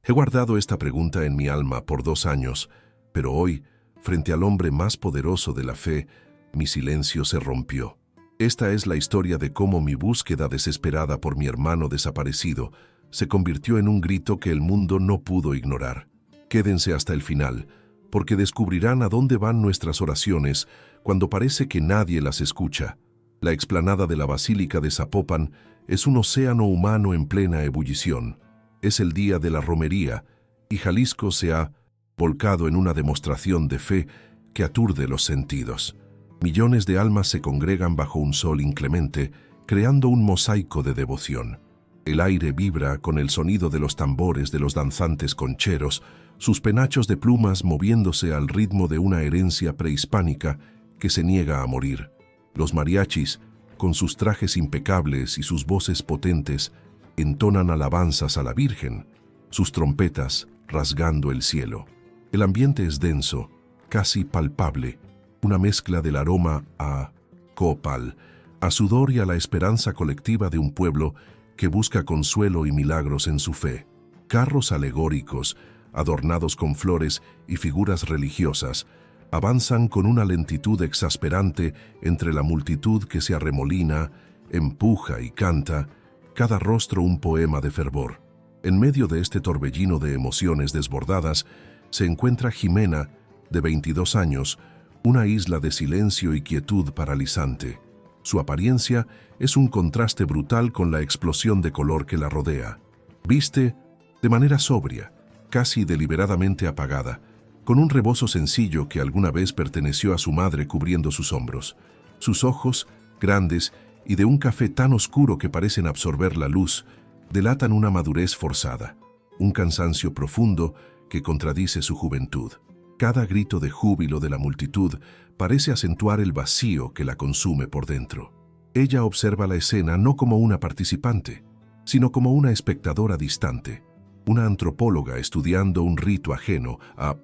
He guardado esta pregunta en mi alma por 2 años, pero hoy, frente al hombre más poderoso de la fe, mi silencio se rompió. Esta es la historia de cómo mi búsqueda desesperada por mi hermano desaparecido se convirtió en un grito que el mundo no pudo ignorar. Quédense hasta el final, porque descubrirán a dónde van nuestras oraciones cuando parece que nadie las escucha. La explanada de la Basílica de Zapopan es un océano humano en plena ebullición. Es el día de la romería y Jalisco se ha volcado en una demostración de fe que aturde los sentidos. Millones de almas se congregan bajo un sol inclemente, creando un mosaico de devoción. El aire vibra con el sonido de los tambores de los danzantes concheros, sus penachos de plumas moviéndose al ritmo de una herencia prehispánica que se niega a morir. Los mariachis, con sus trajes impecables y sus voces potentes, entonan alabanzas a la Virgen, sus trompetas rasgando el cielo. El ambiente es denso, casi palpable, una mezcla del aroma a copal, a sudor y a la esperanza colectiva de un pueblo que busca consuelo y milagros en su fe. Carros alegóricos, adornados con flores y figuras religiosas, avanzan con una lentitud exasperante entre la multitud que se arremolina, empuja y canta, cada rostro un poema de fervor. En medio de este torbellino de emociones desbordadas, se encuentra Jimena, de 22 años, una isla de silencio y quietud paralizante. Su apariencia es un contraste brutal con la explosión de color que la rodea. Viste de manera sobria, casi deliberadamente apagada, con un rebozo sencillo que alguna vez perteneció a su madre cubriendo sus hombros. Sus ojos, grandes y de un café tan oscuro que parecen absorber la luz, delatan una madurez forzada, un cansancio profundo que contradice su juventud. Cada grito de júbilo de la multitud parece acentuar el vacío que la consume por dentro. Ella observa la escena no como una participante, sino como una espectadora distante, una antropóloga estudiando un rito ajeno, a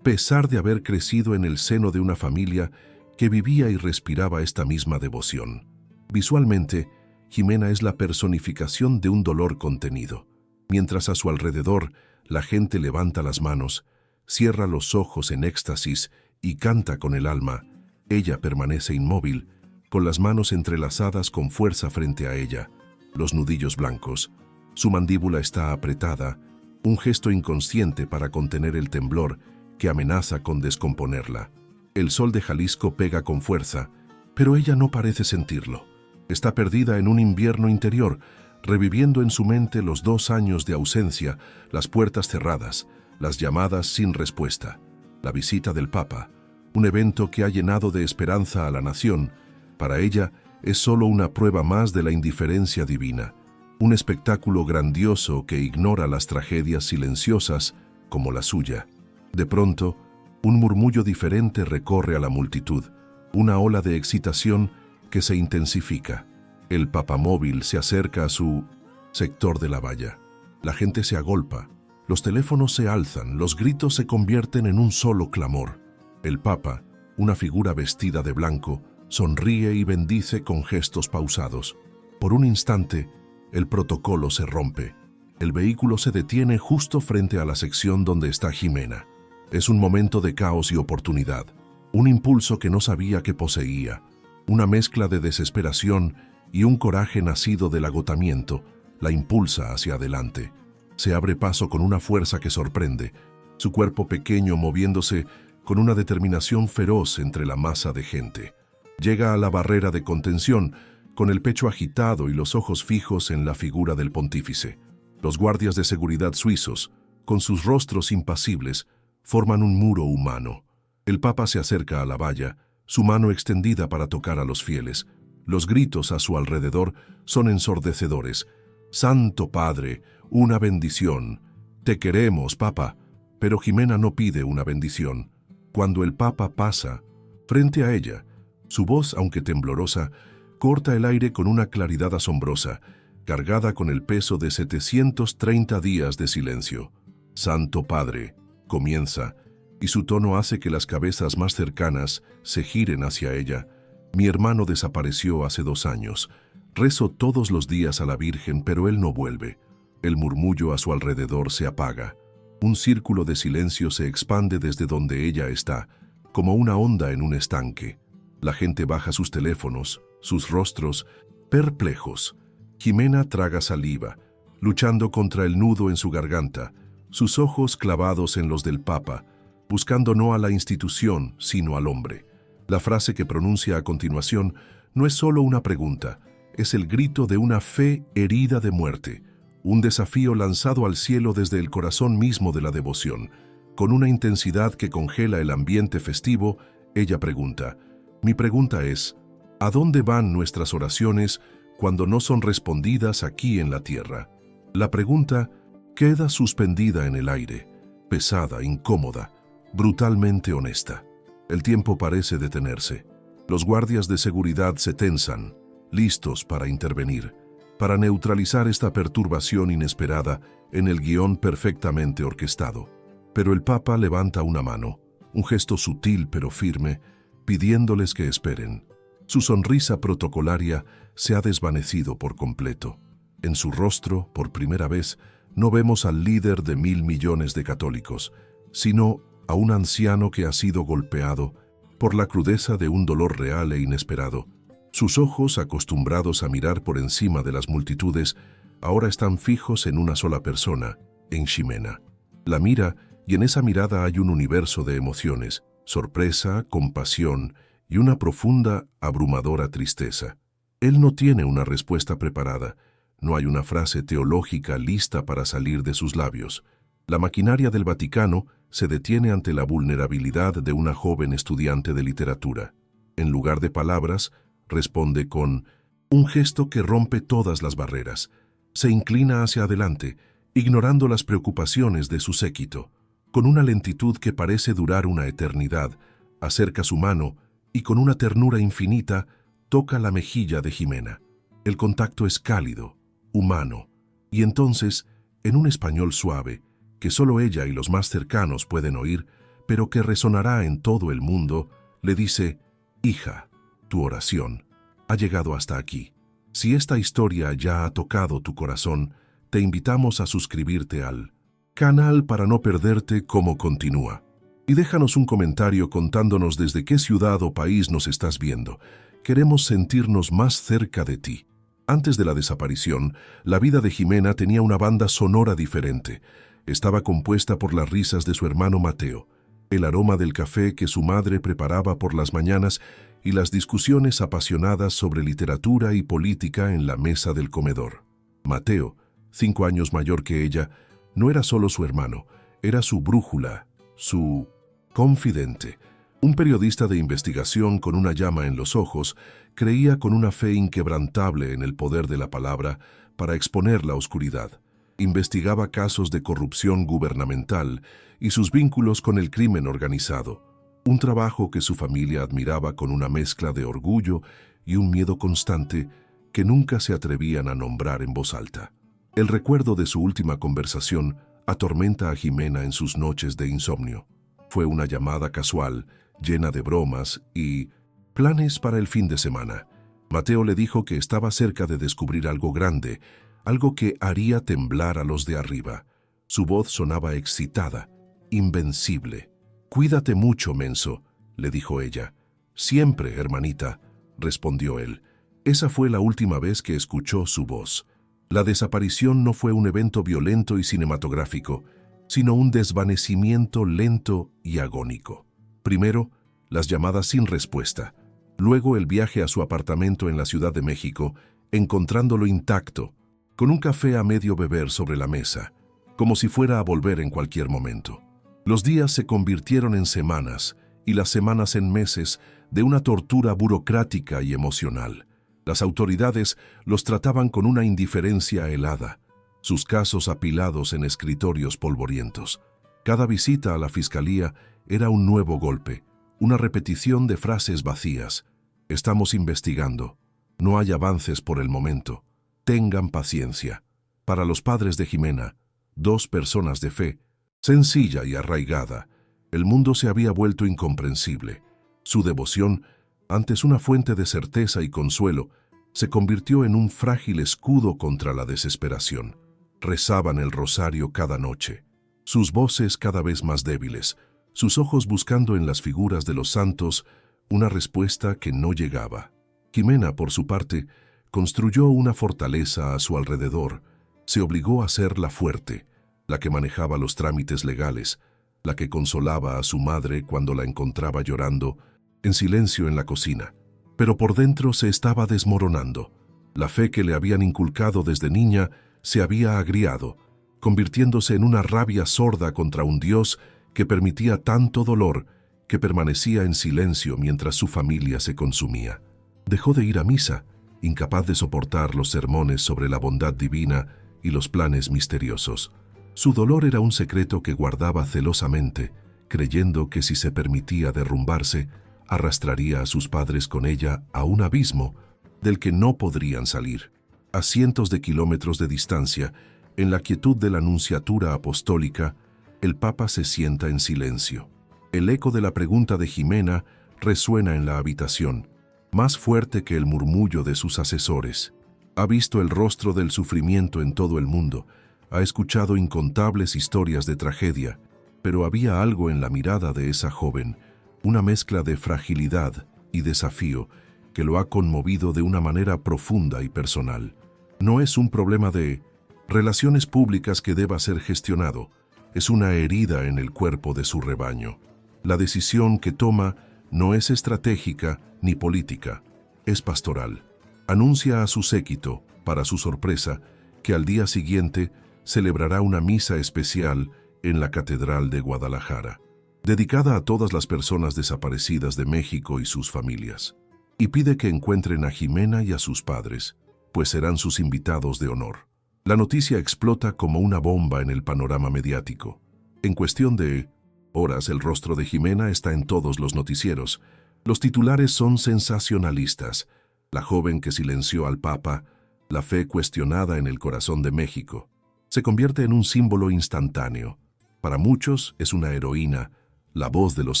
pesar de haber crecido en el seno de una familia que vivía y respiraba esta misma devoción. Visualmente, Jimena es la personificación de un dolor contenido. Mientras a su alrededor la gente levanta las manos, cierra los ojos en éxtasis y canta con el alma, ella permanece inmóvil, con las manos entrelazadas con fuerza frente a ella, los nudillos blancos. Su mandíbula está apretada, un gesto inconsciente para contener el temblor que amenaza con descomponerla. El sol de Jalisco pega con fuerza, pero ella no parece sentirlo. Está perdida en un invierno interior, reviviendo en su mente los 2 años de ausencia, las puertas cerradas, las llamadas sin respuesta, la visita del Papa, un evento que ha llenado de esperanza a la nación. Para ella es solo una prueba más de la indiferencia divina, un espectáculo grandioso que ignora las tragedias silenciosas como la suya. De pronto, un murmullo diferente recorre a la multitud, una ola de excitación que se intensifica. El papamóvil se acerca a su sector de la valla. La gente se agolpa, los teléfonos se alzan, los gritos se convierten en un solo clamor. El Papa, una figura vestida de blanco, sonríe y bendice con gestos pausados. Por un instante, el protocolo se rompe. El vehículo se detiene justo frente a la sección donde está Jimena. Es un momento de caos y oportunidad, un impulso que no sabía que poseía, una mezcla de desesperación y un coraje nacido del agotamiento, la impulsa hacia adelante. Se abre paso con una fuerza que sorprende, su cuerpo pequeño moviéndose con una determinación feroz entre la masa de gente. Llega a la barrera de contención, con el pecho agitado y los ojos fijos en la figura del pontífice. Los guardias de seguridad suizos, con sus rostros impasibles, forman un muro humano. El Papa se acerca a la valla, su mano extendida para tocar a los fieles. Los gritos a su alrededor son ensordecedores. «Santo Padre, una bendición. Te queremos, Papa». Pero Jimena no pide una bendición. Cuando el Papa pasa, frente a ella, su voz, aunque temblorosa, corta el aire con una claridad asombrosa, cargada con el peso de 730 días de silencio. «Santo Padre», comienza, y su tono hace que las cabezas más cercanas se giren hacia ella. «Mi hermano desapareció hace 2 años. Rezo todos los días a la Virgen, pero él no vuelve». El murmullo a su alrededor se apaga. Un círculo de silencio se expande desde donde ella está, como una onda en un estanque. La gente baja sus teléfonos, sus rostros perplejos. Jimena traga saliva, luchando contra el nudo en su garganta, sus ojos clavados en los del Papa, buscando no a la institución, sino al hombre. La frase que pronuncia a continuación no es solo una pregunta, es el grito de una fe herida de muerte, un desafío lanzado al cielo desde el corazón mismo de la devoción. Con una intensidad que congela el ambiente festivo, ella pregunta, mi pregunta es, ¿a dónde van nuestras oraciones cuando no son respondidas aquí en la tierra? La pregunta queda suspendida en el aire, pesada, incómoda, brutalmente honesta. El tiempo parece detenerse. Los guardias de seguridad se tensan, listos para intervenir, para neutralizar esta perturbación inesperada en el guión perfectamente orquestado. Pero el Papa levanta una mano, un gesto sutil pero firme, pidiéndoles que esperen. Su sonrisa protocolaria se ha desvanecido por completo. En su rostro, por primera vez, no vemos al líder de 1.000 millones de católicos, sino a un anciano que ha sido golpeado por la crudeza de un dolor real e inesperado. Sus ojos, acostumbrados a mirar por encima de las multitudes, ahora están fijos en una sola persona, en Ximena. La mira, y en esa mirada hay un universo de emociones, sorpresa, compasión y una profunda, abrumadora tristeza. Él no tiene una respuesta preparada, no hay una frase teológica lista para salir de sus labios. La maquinaria del Vaticano se detiene ante la vulnerabilidad de una joven estudiante de literatura. En lugar de palabras, responde con un gesto que rompe todas las barreras. Se inclina hacia adelante, ignorando las preocupaciones de su séquito. Con una lentitud que parece durar una eternidad, acerca su mano y con una ternura infinita toca la mejilla de Ximena. El contacto es cálido, humano, y entonces, en un español suave, que solo ella y los más cercanos pueden oír, pero que resonará en todo el mundo, le dice, hija, tu oración ha llegado hasta aquí. Si esta historia ya ha tocado tu corazón, te invitamos a suscribirte al canal para no perderte cómo continúa. Y déjanos un comentario contándonos desde qué ciudad o país nos estás viendo. Queremos sentirnos más cerca de ti. Antes de la desaparición, la vida de Ximena tenía una banda sonora diferente. Estaba compuesta por las risas de su hermano Mateo, el aroma del café que su madre preparaba por las mañanas y las discusiones apasionadas sobre literatura y política en la mesa del comedor. Mateo, 5 años mayor que ella, no era solo su hermano, era su brújula, su confidente. Un periodista de investigación con una llama en los ojos creía con una fe inquebrantable en el poder de la palabra para exponer la oscuridad. Investigaba casos de corrupción gubernamental y sus vínculos con el crimen organizado, un trabajo que su familia admiraba con una mezcla de orgullo y un miedo constante que nunca se atrevían a nombrar en voz alta. El recuerdo de su última conversación atormenta a Ximena en sus noches de insomnio. Fue una llamada casual, llena de bromas y planes para el fin de semana. Mateo le dijo que estaba cerca de descubrir algo grande, algo que haría temblar a los de arriba. Su voz sonaba excitada, invencible. «Cuídate mucho, menso», le dijo ella. «Siempre, hermanita», respondió él. Esa fue la última vez que escuchó su voz. La desaparición no fue un evento violento y cinematográfico, sino un desvanecimiento lento y agónico. Primero, las llamadas sin respuesta. Luego el viaje a su apartamento en la Ciudad de México, encontrándolo intacto, con un café a medio beber sobre la mesa, como si fuera a volver en cualquier momento. Los días se convirtieron en semanas y las semanas en meses de una tortura burocrática y emocional. Las autoridades los trataban con una indiferencia helada, sus casos apilados en escritorios polvorientos. Cada visita a la fiscalía era un nuevo golpe, una repetición de frases vacías. «Estamos investigando. No hay avances por el momento. Tengan paciencia». Para los padres de Ximena, 2 personas de fe, sencilla y arraigada, el mundo se había vuelto incomprensible. Su devoción, antes una fuente de certeza y consuelo, se convirtió en un frágil escudo contra la desesperación. Rezaban el rosario cada noche, sus voces cada vez más débiles, sus ojos buscando en las figuras de los santos una respuesta que no llegaba. Jimena, por su parte, construyó una fortaleza a su alrededor, se obligó a ser la fuerte, la que manejaba los trámites legales, la que consolaba a su madre cuando la encontraba llorando, en silencio en la cocina. Pero por dentro se estaba desmoronando. La fe que le habían inculcado desde niña se había agriado, convirtiéndose en una rabia sorda contra un Dios que permitía tanto dolor, que permanecía en silencio mientras su familia se consumía. Dejó de ir a misa, incapaz de soportar los sermones sobre la bondad divina y los planes misteriosos. Su dolor era un secreto que guardaba celosamente, creyendo que si se permitía derrumbarse, arrastraría a sus padres con ella a un abismo del que no podrían salir. A cientos de kilómetros de distancia, en la quietud de la nunciatura apostólica, el Papa se sienta en silencio. El eco de la pregunta de Jimena resuena en la habitación, más fuerte que el murmullo de sus asesores. Ha visto el rostro del sufrimiento en todo el mundo, ha escuchado incontables historias de tragedia, pero había algo en la mirada de esa joven, una mezcla de fragilidad y desafío que lo ha conmovido de una manera profunda y personal. No es un problema de relaciones públicas que deba ser gestionado, es una herida en el cuerpo de su rebaño. La decisión que toma no es estratégica ni política, es pastoral. Anuncia a su séquito, para su sorpresa, que al día siguiente celebrará una misa especial en la Catedral de Guadalajara, dedicada a todas las personas desaparecidas de México y sus familias, y pide que encuentren a Jimena y a sus padres, pues serán sus invitados de honor. La noticia explota como una bomba en el panorama mediático. En cuestión de horas, el rostro de Jimena está en todos los noticieros. Los titulares son sensacionalistas. La joven que silenció al Papa, la fe cuestionada en el corazón de México, se convierte en un símbolo instantáneo. Para muchos es una heroína, la voz de los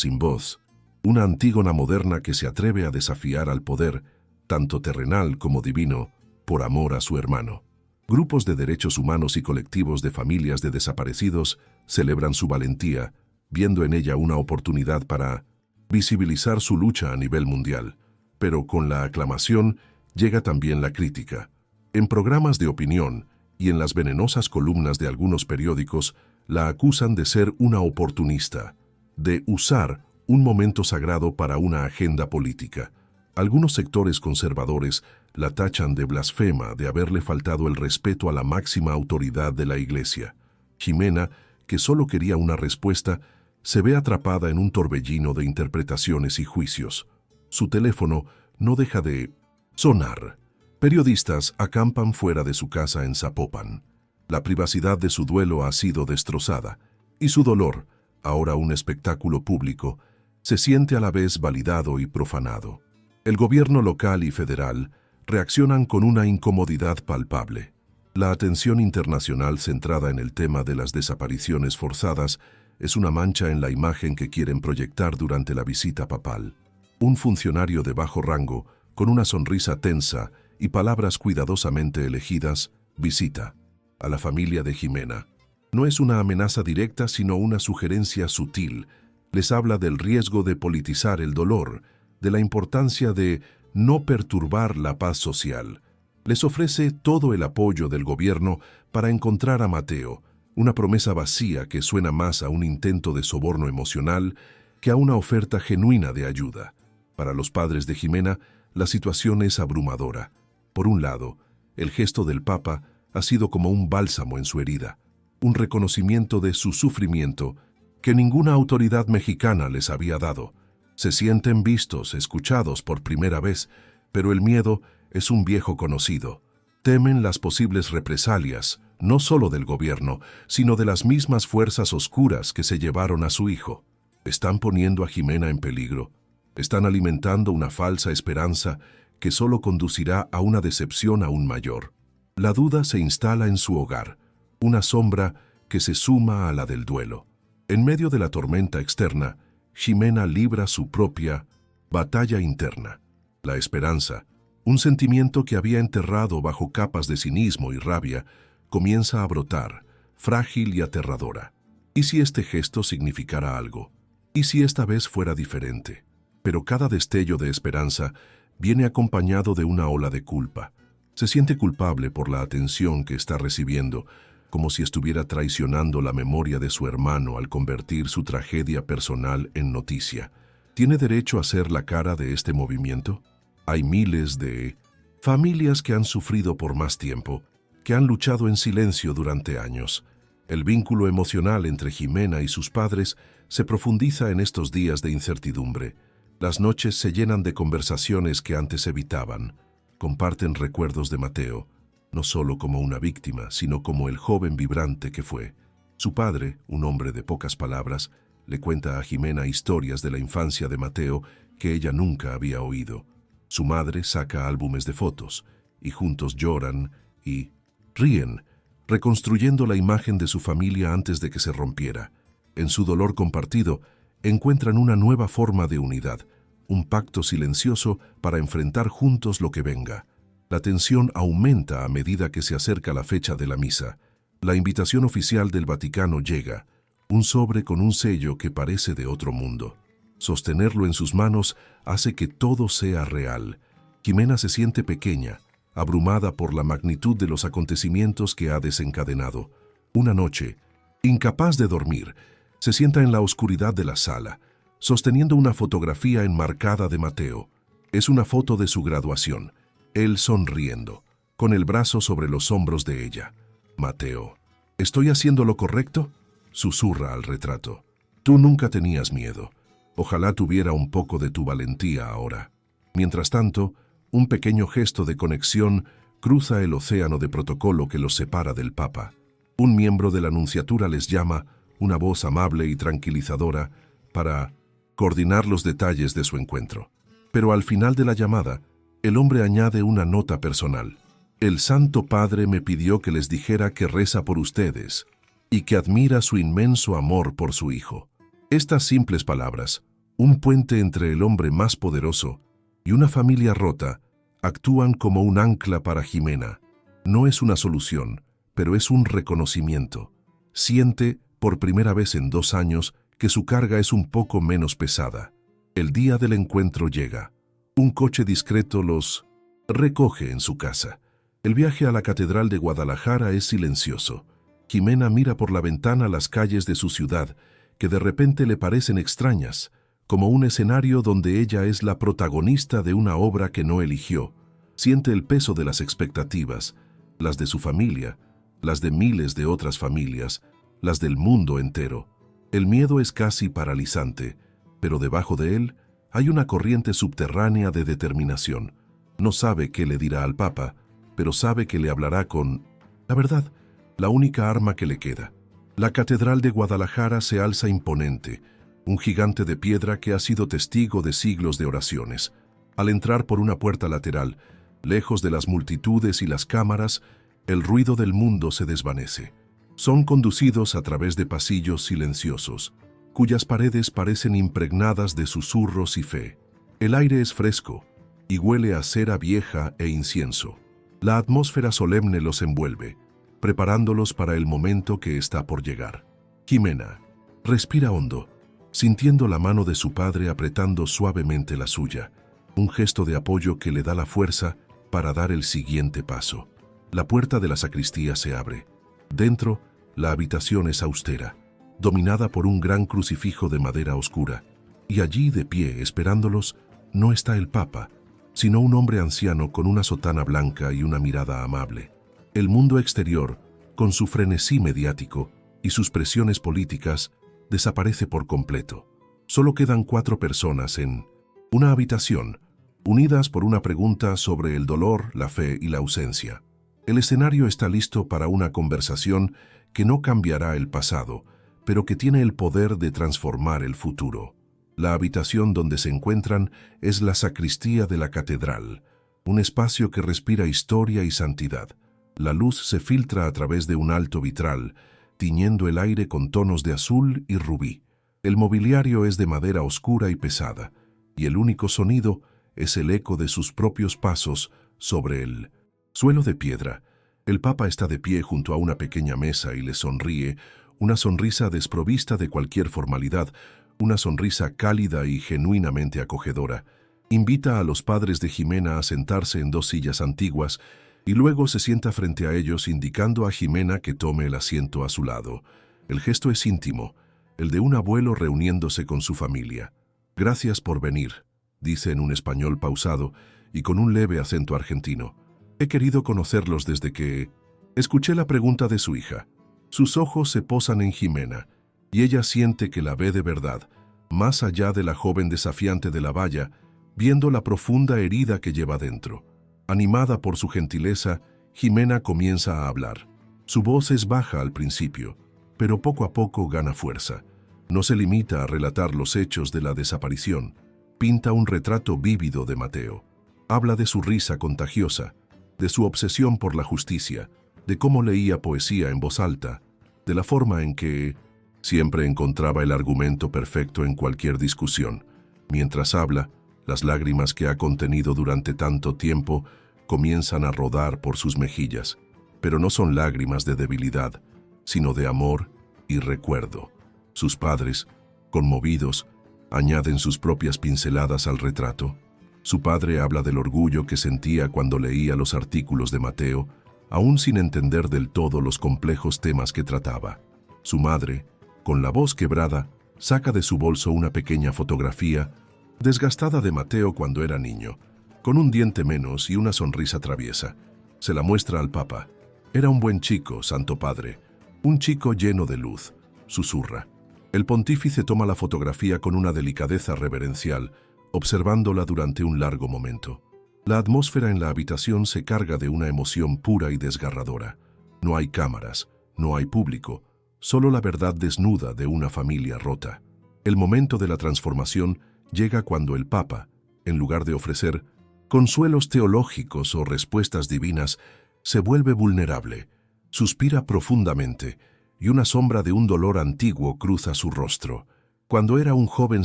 sin voz, una Antígona moderna que se atreve a desafiar al poder, tanto terrenal como divino, por amor a su hermano. Grupos de derechos humanos y colectivos de familias de desaparecidos celebran su valentía, viendo en ella una oportunidad para visibilizar su lucha a nivel mundial. Pero con la aclamación llega también la crítica. En programas de opinión y en las venenosas columnas de algunos periódicos, la acusan de ser una oportunista, de usar un momento sagrado para una agenda política. Algunos sectores conservadores la tachan de blasfema, de haberle faltado el respeto a la máxima autoridad de la Iglesia. Jimena, que solo quería una respuesta, se ve atrapada en un torbellino de interpretaciones y juicios. Su teléfono no deja de sonar. Periodistas acampan fuera de su casa en Zapopan. La privacidad de su duelo ha sido destrozada, y su dolor, ahora un espectáculo público, se siente a la vez validado y profanado. El gobierno local y federal reaccionan con una incomodidad palpable. La atención internacional centrada en el tema de las desapariciones forzadas es una mancha en la imagen que quieren proyectar durante la visita papal. Un funcionario de bajo rango, con una sonrisa tensa y palabras cuidadosamente elegidas, visita a la familia de Jimena. No es una amenaza directa, sino una sugerencia sutil. Les habla del riesgo de politizar el dolor, de la importancia de no perturbar la paz social. Les ofrece todo el apoyo del gobierno para encontrar a Mateo, una promesa vacía que suena más a un intento de soborno emocional que a una oferta genuina de ayuda. Para los padres de Jimena, la situación es abrumadora. Por un lado, el gesto del Papa ha sido como un bálsamo en su herida, un reconocimiento de su sufrimiento que ninguna autoridad mexicana les había dado. Se sienten vistos, escuchados por primera vez, pero el miedo es un viejo conocido. Temen las posibles represalias, no solo del gobierno, sino de las mismas fuerzas oscuras que se llevaron a su hijo. Están poniendo a Jimena en peligro. Están alimentando una falsa esperanza que solo conducirá a una decepción aún mayor. La duda se instala en su hogar, una sombra que se suma a la del duelo. En medio de la tormenta externa, Jimena libra su propia batalla interna. La esperanza, un sentimiento que había enterrado bajo capas de cinismo y rabia, comienza a brotar, frágil y aterradora. ¿Y si este gesto significara algo? ¿Y si esta vez fuera diferente? Pero cada destello de esperanza viene acompañado de una ola de culpa. Se siente culpable por la atención que está recibiendo, como si estuviera traicionando la memoria de su hermano al convertir su tragedia personal en noticia. ¿Tiene derecho a ser la cara de este movimiento? Hay miles de familias que han sufrido por más tiempo, que han luchado en silencio durante años. El vínculo emocional entre Jimena y sus padres se profundiza en estos días de incertidumbre. Las noches se llenan de conversaciones que antes evitaban. Comparten recuerdos de Mateo, no solo como una víctima, sino como el joven vibrante que fue. Su padre, un hombre de pocas palabras, le cuenta a Jimena historias de la infancia de Mateo que ella nunca había oído. Su madre saca álbumes de fotos, y juntos lloran y ríen, reconstruyendo la imagen de su familia antes de que se rompiera. En su dolor compartido, encuentran una nueva forma de unidad, un pacto silencioso para enfrentar juntos lo que venga. La tensión aumenta a medida que se acerca la fecha de la misa. La invitación oficial del Vaticano llega, un sobre con un sello que parece de otro mundo. Sostenerlo en sus manos hace que todo sea real. Jimena se siente pequeña, abrumada por la magnitud de los acontecimientos que ha desencadenado. Una noche, incapaz de dormir, se sienta en la oscuridad de la sala, sosteniendo una fotografía enmarcada de Mateo. Es una foto de su graduación, él sonriendo, con el brazo sobre los hombros de ella. Mateo, ¿estoy haciendo lo correcto?, susurra al retrato. Tú nunca tenías miedo. Ojalá tuviera un poco de tu valentía ahora. Mientras tanto, un pequeño gesto de conexión cruza el océano de protocolo que los separa del Papa. Un miembro de la Nunciatura les llama, una voz amable y tranquilizadora, para coordinar los detalles de su encuentro. Pero al final de la llamada, el hombre añade una nota personal. El Santo Padre me pidió que les dijera que reza por ustedes y que admira su inmenso amor por su hijo. Estas simples palabras, un puente entre el hombre más poderoso y una familia rota, actúan como un ancla para Jimena. No es una solución, pero es un reconocimiento. Siente, por primera vez en 2 años, que su carga es un poco menos pesada. El día del encuentro llega. Un coche discreto los recoge en su casa. El viaje a la Catedral de Guadalajara es silencioso. Jimena mira por la ventana las calles de su ciudad, que de repente le parecen extrañas, como un escenario donde ella es la protagonista de una obra que no eligió. Siente el peso de las expectativas, las de su familia, las de miles de otras familias, las del mundo entero. El miedo es casi paralizante, pero debajo de él hay una corriente subterránea de determinación. No sabe qué le dirá al Papa, pero sabe que le hablará con la verdad, la única arma que le queda. La Catedral de Guadalajara se alza imponente, un gigante de piedra que ha sido testigo de siglos de oraciones. Al entrar por una puerta lateral, lejos de las multitudes y las cámaras, el ruido del mundo se desvanece. Son conducidos a través de pasillos silenciosos, cuyas paredes parecen impregnadas de susurros y fe. El aire es fresco y huele a cera vieja e incienso. La atmósfera solemne los envuelve, preparándolos para el momento que está por llegar. Jimena respira hondo, sintiendo la mano de su padre apretando suavemente la suya, un gesto de apoyo que le da la fuerza para dar el siguiente paso. La puerta de la sacristía se abre. Dentro, la habitación es austera, dominada por un gran crucifijo de madera oscura, y allí, de pie, esperándolos, no está el Papa, sino un hombre anciano con una sotana blanca y una mirada amable. El mundo exterior, con su frenesí mediático y sus presiones políticas, desaparece por completo. Solo quedan 4 personas en una habitación, unidas por una pregunta sobre el dolor, la fe y la ausencia. El escenario está listo para una conversación que no cambiará el pasado, pero que tiene el poder de transformar el futuro. La habitación donde se encuentran es la sacristía de la catedral, un espacio que respira historia y santidad. La luz se filtra a través de un alto vitral, tiñendo el aire con tonos de azul y rubí. El mobiliario es de madera oscura y pesada, y el único sonido es el eco de sus propios pasos sobre el suelo de piedra. El Papa está de pie junto a una pequeña mesa y le sonríe, una sonrisa desprovista de cualquier formalidad, una sonrisa cálida y genuinamente acogedora. Invita a los padres de Jimena a sentarse en dos sillas antiguas y luego se sienta frente a ellos indicando a Jimena que tome el asiento a su lado. El gesto es íntimo, el de un abuelo reuniéndose con su familia. «Gracias por venir», dice en un español pausado y con un leve acento argentino. «He querido conocerlos desde que...». Escuché la pregunta de su hija. Sus ojos se posan en Jimena y ella siente que la ve de verdad, más allá de la joven desafiante de la valla, viendo la profunda herida que lleva dentro. Animada por su gentileza, Jimena comienza a hablar. Su voz es baja al principio, pero poco a poco gana fuerza. No se limita a relatar los hechos de la desaparición. Pinta un retrato vívido de Mateo. Habla de su risa contagiosa, de su obsesión por la justicia, de cómo leía poesía en voz alta, de la forma en que siempre encontraba el argumento perfecto en cualquier discusión. Mientras habla, las lágrimas que ha contenido durante tanto tiempo comienzan a rodar por sus mejillas, pero no son lágrimas de debilidad, sino de amor y recuerdo. Sus padres, conmovidos, añaden sus propias pinceladas al retrato. Su padre habla del orgullo que sentía cuando leía los artículos de Mateo, aún sin entender del todo los complejos temas que trataba. Su madre, con la voz quebrada, saca de su bolso una pequeña fotografía desgastada de Mateo cuando era niño, con un diente menos y una sonrisa traviesa. Se la muestra al Papa. «Era un buen chico, Santo Padre, un chico lleno de luz», susurra. El pontífice toma la fotografía con una delicadeza reverencial, observándola durante un largo momento. La atmósfera en la habitación se carga de una emoción pura y desgarradora. No hay cámaras, no hay público, solo la verdad desnuda de una familia rota. El momento de la transformación llega cuando el Papa, en lugar de ofrecer consuelos teológicos o respuestas divinas, se vuelve vulnerable, suspira profundamente y una sombra de un dolor antiguo cruza su rostro. «Cuando era un joven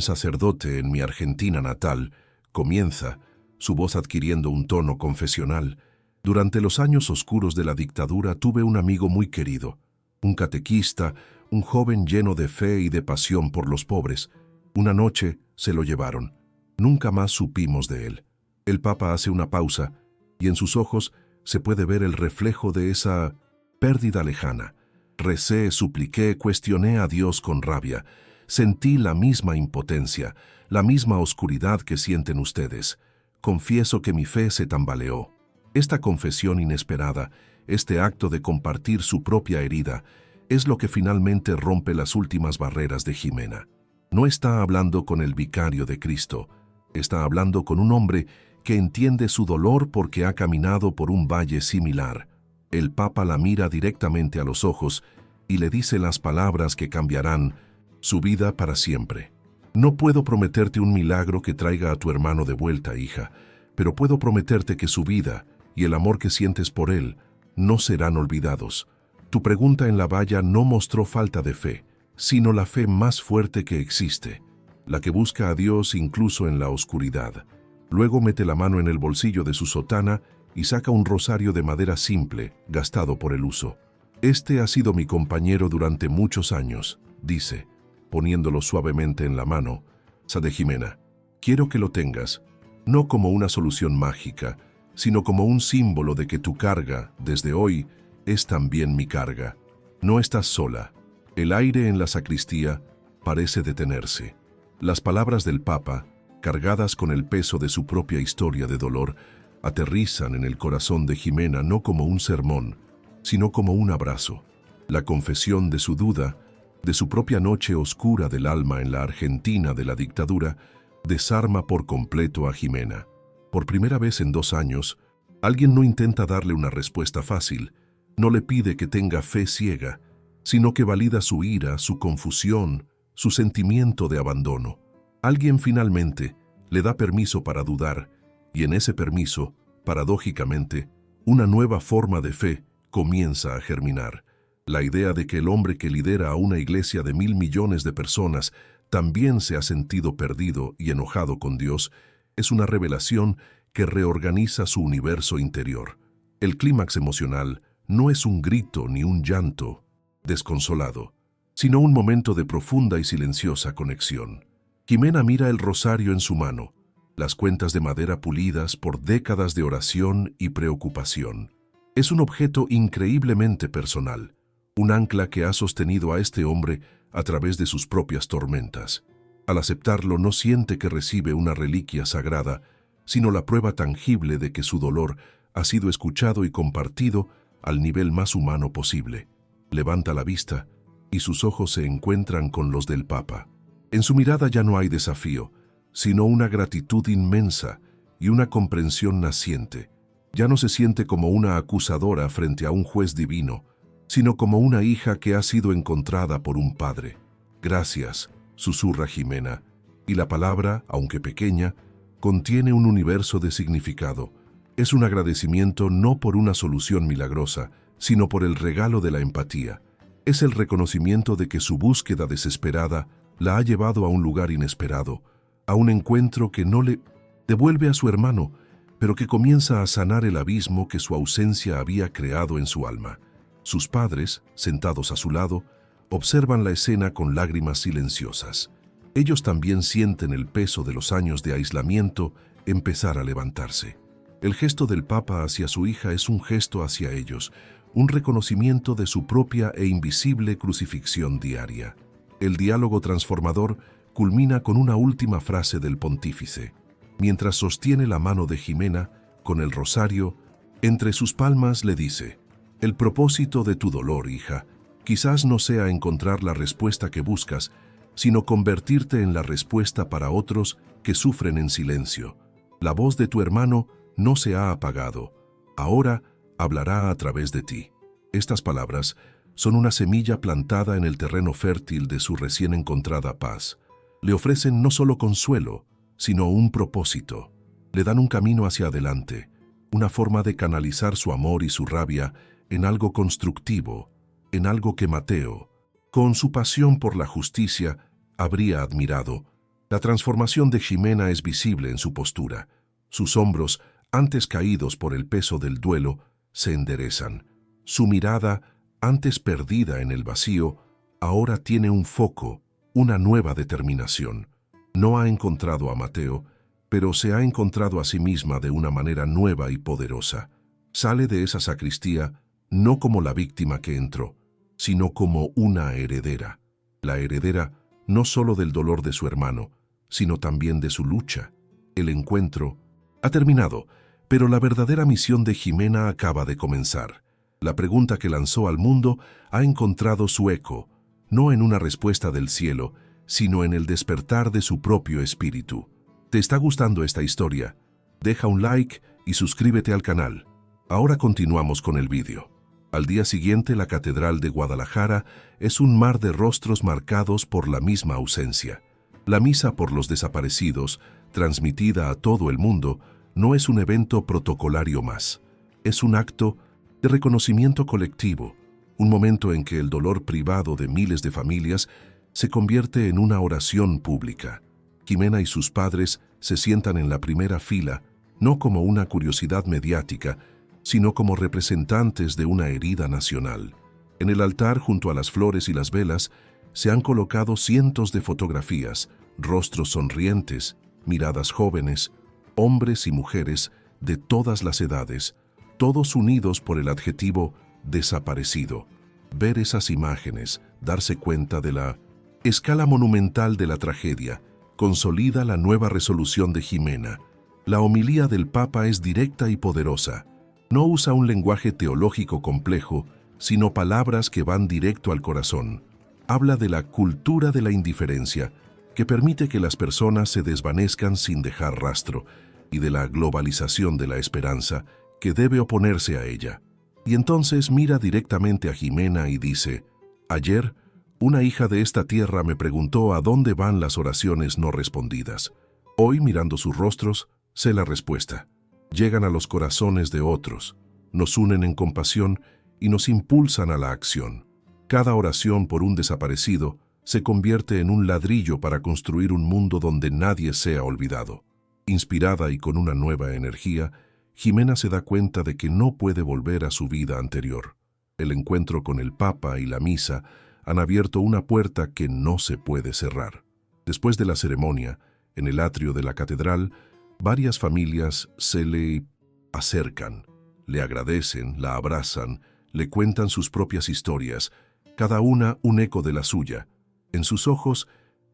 sacerdote en mi Argentina natal», comienza, su voz adquiriendo un tono confesional, «durante los años oscuros de la dictadura tuve un amigo muy querido, un catequista, un joven lleno de fe y de pasión por los pobres. Una noche se lo llevaron. Nunca más supimos de él». El Papa hace una pausa y en sus ojos se puede ver el reflejo de esa pérdida lejana. «Recé, supliqué, cuestioné a Dios con rabia. Sentí la misma impotencia, la misma oscuridad que sienten ustedes. Confieso que mi fe se tambaleó». Esta confesión inesperada, este acto de compartir su propia herida, es lo que finalmente rompe las últimas barreras de Jimena. No está hablando con el vicario de Cristo, está hablando con un hombre que entiende su dolor porque ha caminado por un valle similar. El Papa la mira directamente a los ojos y le dice las palabras que cambiarán su vida para siempre. «No puedo prometerte un milagro que traiga a tu hermano de vuelta, hija, pero puedo prometerte que su vida y el amor que sientes por él no serán olvidados. Tu pregunta en la valla no mostró falta de fe, sino la fe más fuerte que existe, la que busca a Dios incluso en la oscuridad». Luego mete la mano en el bolsillo de su sotana y saca un rosario de madera simple, gastado por el uso. «Este ha sido mi compañero durante muchos años», dice, poniéndolo suavemente en la mano. «Sade Jimena, quiero que lo tengas, no como una solución mágica, sino como un símbolo de que tu carga, desde hoy, es también mi carga. No estás sola». El aire en la sacristía parece detenerse. Las palabras del Papa, cargadas con el peso de su propia historia de dolor, aterrizan en el corazón de Jimena no como un sermón, sino como un abrazo. La confesión de su duda, de su propia noche oscura del alma en la Argentina de la dictadura, desarma por completo a Jimena. Por primera vez en 2 años, alguien no intenta darle una respuesta fácil, no le pide que tenga fe ciega, sino que valida su ira, su confusión, su sentimiento de abandono. Alguien finalmente le da permiso para dudar, y en ese permiso, paradójicamente, una nueva forma de fe comienza a germinar. La idea de que el hombre que lidera a una iglesia de 1.000 millones de personas también se ha sentido perdido y enojado con Dios es una revelación que reorganiza su universo interior. El clímax emocional no es un grito ni un llanto desconsolado, sino un momento de profunda y silenciosa conexión. Jimena mira el rosario en su mano, las cuentas de madera pulidas por décadas de oración y preocupación. Es un objeto increíblemente personal, un ancla que ha sostenido a este hombre a través de sus propias tormentas. Al aceptarlo, no siente que recibe una reliquia sagrada, sino la prueba tangible de que su dolor ha sido escuchado y compartido al nivel más humano posible. Levanta la vista y sus ojos se encuentran con los del Papa. En su mirada ya no hay desafío, sino una gratitud inmensa y una comprensión naciente. Ya no se siente como una acusadora frente a un juez divino, sino como una hija que ha sido encontrada por un padre. Gracias, susurra Jimena, y la palabra, aunque pequeña, contiene un universo de significado. Es un agradecimiento no por una solución milagrosa, sino por el regalo de la empatía. Es el reconocimiento de que su búsqueda desesperada la ha llevado a un lugar inesperado, a un encuentro que no le devuelve a su hermano, pero que comienza a sanar el abismo que su ausencia había creado en su alma. Sus padres, sentados a su lado, observan la escena con lágrimas silenciosas. Ellos también sienten el peso de los años de aislamiento empezar a levantarse. El gesto del Papa hacia su hija es un gesto hacia ellos, un reconocimiento de su propia e invisible crucifixión diaria. El diálogo transformador culmina con una última frase del pontífice. Mientras sostiene la mano de Jimena, con el rosario, entre sus palmas le dice: «El propósito de tu dolor, hija, quizás no sea encontrar la respuesta que buscas, sino convertirte en la respuesta para otros que sufren en silencio. La voz de tu hermano no se ha apagado. Ahora hablará a través de ti». Estas palabras son una semilla plantada en el terreno fértil de su recién encontrada paz. Le ofrecen no solo consuelo, sino un propósito. Le dan un camino hacia adelante, una forma de canalizar su amor y su rabia en algo constructivo, en algo que Mateo, con su pasión por la justicia, habría admirado. La transformación de Jimena es visible en su postura. Sus hombros, antes caídos por el peso del duelo, se enderezan. Su mirada, antes perdida en el vacío, ahora tiene un foco, una nueva determinación. No ha encontrado a Mateo, pero se ha encontrado a sí misma de una manera nueva y poderosa. Sale de esa sacristía no como la víctima que entró, sino como una heredera. La heredera no solo del dolor de su hermano, sino también de su lucha. El encuentro ha terminado, pero la verdadera misión de Jimena acaba de comenzar. La pregunta que lanzó al mundo ha encontrado su eco, no en una respuesta del cielo, sino en el despertar de su propio espíritu. ¿Te está gustando esta historia? Deja un like y suscríbete al canal. Ahora continuamos con el vídeo. Al día siguiente, la Catedral de Guadalajara es un mar de rostros marcados por la misma ausencia. La misa por los desaparecidos, transmitida a todo el mundo, no es un evento protocolario más. Es un acto de reconocimiento colectivo, un momento en que el dolor privado de miles de familias se convierte en una oración pública. Jimena y sus padres se sientan en la primera fila, no como una curiosidad mediática, sino como representantes de una herida nacional. En el altar, junto a las flores y las velas, se han colocado cientos de fotografías, rostros sonrientes, miradas jóvenes, hombres y mujeres de todas las edades, todos unidos por el adjetivo desaparecido. Ver esas imágenes, darse cuenta de la escala monumental de la tragedia, consolida la nueva resolución de Jimena. La homilía del Papa es directa y poderosa. No usa un lenguaje teológico complejo, sino palabras que van directo al corazón. Habla de la cultura de la indiferencia, que permite que las personas se desvanezcan sin dejar rastro, y de la globalización de la esperanza, que debe oponerse a ella. Y entonces mira directamente a Jimena y dice: «Ayer, una hija de esta tierra me preguntó a dónde van las oraciones no respondidas. Hoy, mirando sus rostros, sé la respuesta. Llegan a los corazones de otros, nos unen en compasión y nos impulsan a la acción. Cada oración por un desaparecido se convierte en un ladrillo para construir un mundo donde nadie sea olvidado». Inspirada y con una nueva energía, Jimena se da cuenta de que no puede volver a su vida anterior. El encuentro con el Papa y la misa han abierto una puerta que no se puede cerrar. Después de la ceremonia, en el atrio de la catedral, varias familias se le acercan, le agradecen, la abrazan, le cuentan sus propias historias, cada una un eco de la suya. En sus ojos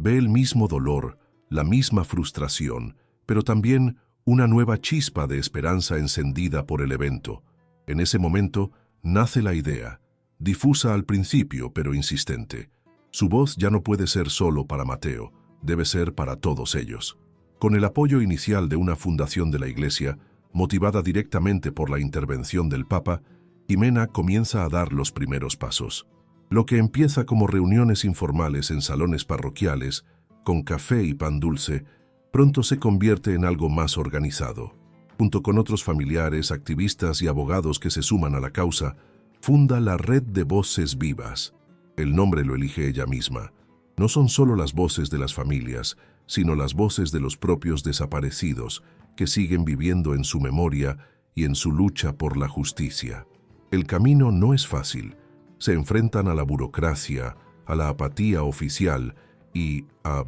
ve el mismo dolor, la misma frustración, pero también una nueva chispa de esperanza encendida por el evento. En ese momento nace la idea, difusa al principio pero insistente. Su voz ya no puede ser solo para Mateo, debe ser para todos ellos. Con el apoyo inicial de una fundación de la Iglesia, motivada directamente por la intervención del Papa, Ximena comienza a dar los primeros pasos. Lo que empieza como reuniones informales en salones parroquiales, con café y pan dulce, pronto se convierte en algo más organizado. Junto con otros familiares, activistas y abogados que se suman a la causa, funda la Red de Voces Vivas. El nombre lo elige ella misma. No son solo las voces de las familias, sino las voces de los propios desaparecidos, que siguen viviendo en su memoria y en su lucha por la justicia. El camino no es fácil. Se enfrentan a la burocracia, a la apatía oficial y, a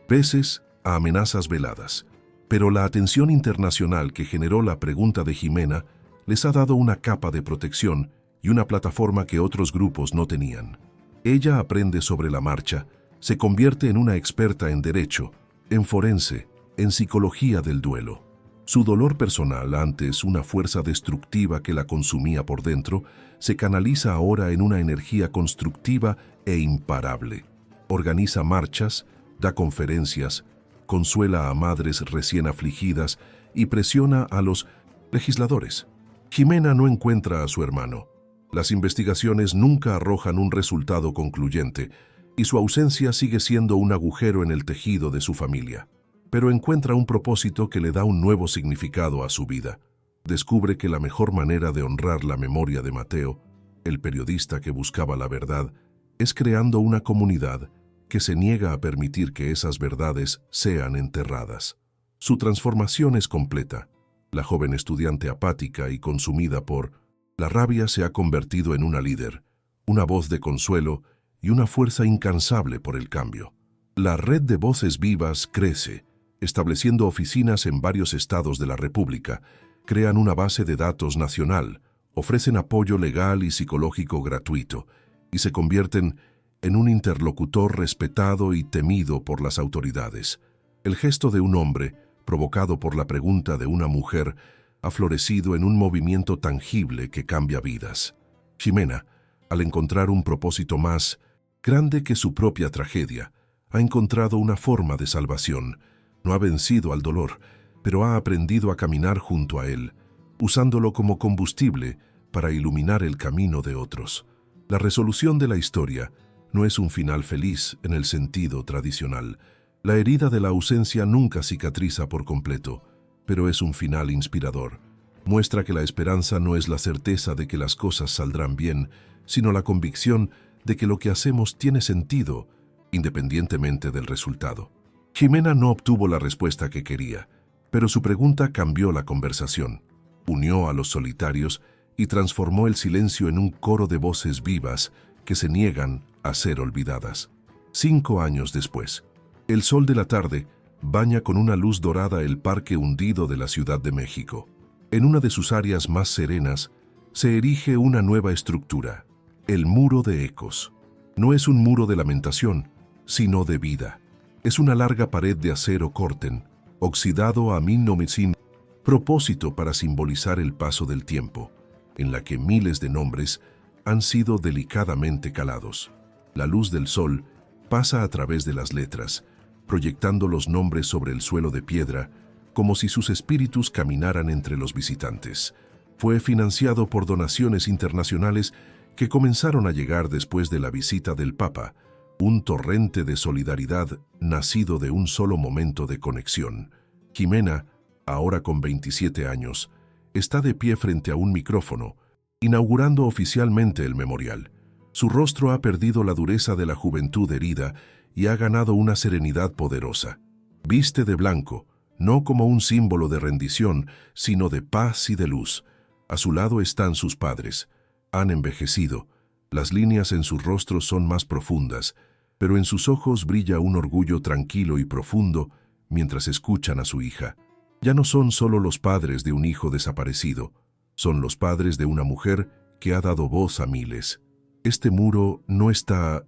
veces, a amenazas veladas. Pero la atención internacional que generó la pregunta de Ximena les ha dado una capa de protección y una plataforma que otros grupos no tenían. Ella aprende sobre la marcha, se convierte en una experta en derecho, en forense, en psicología del duelo. Su dolor personal, antes una fuerza destructiva que la consumía por dentro, se canaliza ahora en una energía constructiva e imparable. Organiza marchas, da conferencias, consuela a madres recién afligidas y presiona a los legisladores. Ximena no encuentra a su hermano. Las investigaciones nunca arrojan un resultado concluyente y su ausencia sigue siendo un agujero en el tejido de su familia. Pero encuentra un propósito que le da un nuevo significado a su vida. Descubre que la mejor manera de honrar la memoria de Mateo, el periodista que buscaba la verdad, es creando una comunidad que se niega a permitir que esas verdades sean enterradas. Su transformación es completa. La joven estudiante apática y consumida por la rabia se ha convertido en una líder, una voz de consuelo y una fuerza incansable por el cambio. La Red de Voces Vivas crece, estableciendo oficinas en varios estados de la República, crean una base de datos nacional, ofrecen apoyo legal y psicológico gratuito y se convierten en un interlocutor respetado y temido por las autoridades. El gesto de un hombre, provocado por la pregunta de una mujer, ha florecido en un movimiento tangible que cambia vidas. Ximena, al encontrar un propósito más grande que su propia tragedia, ha encontrado una forma de salvación. No ha vencido al dolor, pero ha aprendido a caminar junto a él, usándolo como combustible para iluminar el camino de otros. La resolución de la historia no es un final feliz en el sentido tradicional. La herida de la ausencia nunca cicatriza por completo, pero es un final inspirador. Muestra que la esperanza no es la certeza de que las cosas saldrán bien, sino la convicción de que lo que hacemos tiene sentido, independientemente del resultado. Ximena no obtuvo la respuesta que quería, pero su pregunta cambió la conversación, unió a los solitarios y transformó el silencio en un coro de voces vivas que se niegan a ser olvidadas. 5 años después, el sol de la tarde baña con una luz dorada el parque hundido de la Ciudad de México. En una de sus áreas más serenas, se erige una nueva estructura, el Muro de Ecos. No es un muro de lamentación, sino de vida. Es una larga pared de acero corten, oxidado a 1900, propósito para simbolizar el paso del tiempo, en la que miles de nombres han sido delicadamente calados. La luz del sol pasa a través de las letras, proyectando los nombres sobre el suelo de piedra, como si sus espíritus caminaran entre los visitantes. Fue financiado por donaciones internacionales que comenzaron a llegar después de la visita del Papa, un torrente de solidaridad nacido de un solo momento de conexión. Ximena, ahora con 27 años, está de pie frente a un micrófono, inaugurando oficialmente el memorial. Su rostro ha perdido la dureza de la juventud herida y ha ganado una serenidad poderosa. Viste de blanco, no como un símbolo de rendición, sino de paz y de luz. A su lado están sus padres. Han envejecido, Las líneas en su rostro son más profundas, pero en sus ojos brilla un orgullo tranquilo y profundo mientras escuchan a su hija. Ya no son solo los padres de un hijo desaparecido, son los padres de una mujer que ha dado voz a miles. Este muro no está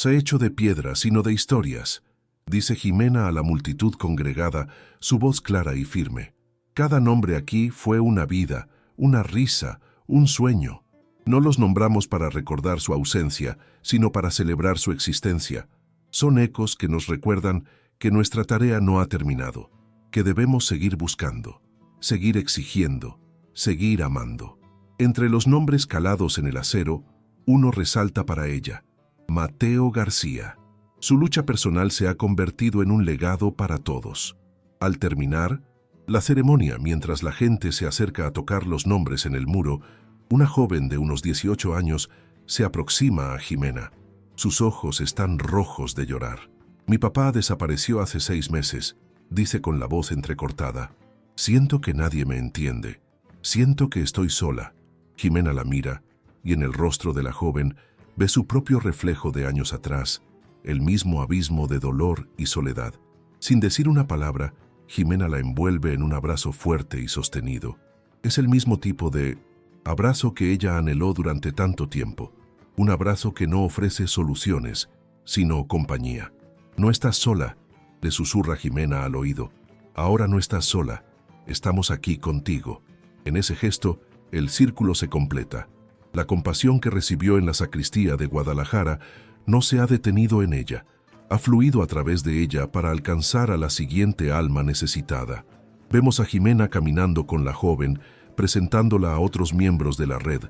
hecho de piedra, sino de historias, dice Jimena a la multitud congregada, su voz clara y firme. Cada nombre aquí fue una vida, una risa, un sueño. No los nombramos para recordar su ausencia, sino para celebrar su existencia. Son ecos que nos recuerdan que nuestra tarea no ha terminado, que debemos seguir buscando, seguir exigiendo, seguir amando. Entre los nombres calados en el acero, uno resalta para ella: Mateo García. Su lucha personal se ha convertido en un legado para todos. Al terminar la ceremonia, mientras la gente se acerca a tocar los nombres en el muro, una joven de unos 18 años se aproxima a Jimena. Sus ojos están rojos de llorar. Mi papá desapareció hace 6 meses, dice con la voz entrecortada. Siento que nadie me entiende. Siento que estoy sola. Jimena la mira, y en el rostro de la joven ve su propio reflejo de años atrás, el mismo abismo de dolor y soledad. Sin decir una palabra, Jimena la envuelve en un abrazo fuerte y sostenido. Es el mismo tipo de abrazo que ella anheló durante tanto tiempo. Un abrazo que no ofrece soluciones, sino compañía. No estás sola, le susurra Jimena al oído. Ahora no estás sola, estamos aquí contigo. En ese gesto, el círculo se completa. La compasión que recibió en la sacristía de Guadalajara no se ha detenido en ella. Ha fluido a través de ella para alcanzar a la siguiente alma necesitada. Vemos a Jimena caminando con la joven, presentándola a otros miembros de la red,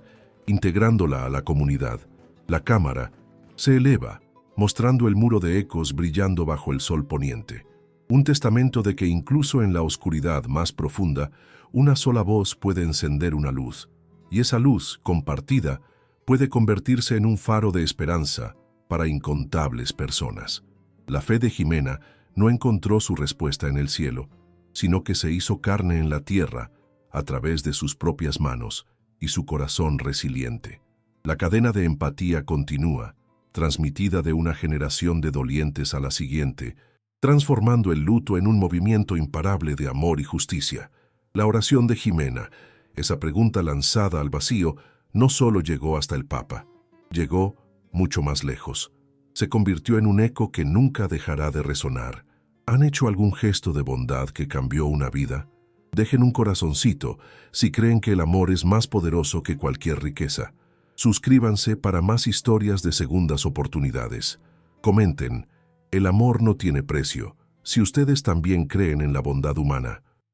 integrándola a la comunidad. La cámara se eleva, mostrando el muro de ecos brillando bajo el sol poniente. Un testamento de que incluso en la oscuridad más profunda, una sola voz puede encender una luz, y esa luz, compartida, puede convertirse en un faro de esperanza para incontables personas. La fe de Jimena no encontró su respuesta en el cielo, sino que se hizo carne en la tierra a través de sus propias manos y su corazón resiliente. La cadena de empatía continúa, transmitida de una generación de dolientes a la siguiente, transformando el luto en un movimiento imparable de amor y justicia. La oración de Jimena, esa pregunta lanzada al vacío, no solo llegó hasta el Papa, llegó mucho más lejos. Se convirtió en un eco que nunca dejará de resonar. ¿Han hecho algún gesto de bondad que cambió una vida? Dejen un corazoncito si creen que el amor es más poderoso que cualquier riqueza. Suscríbanse para más historias de segundas oportunidades. Comenten: el amor no tiene precio. Si ustedes también creen en la bondad humana,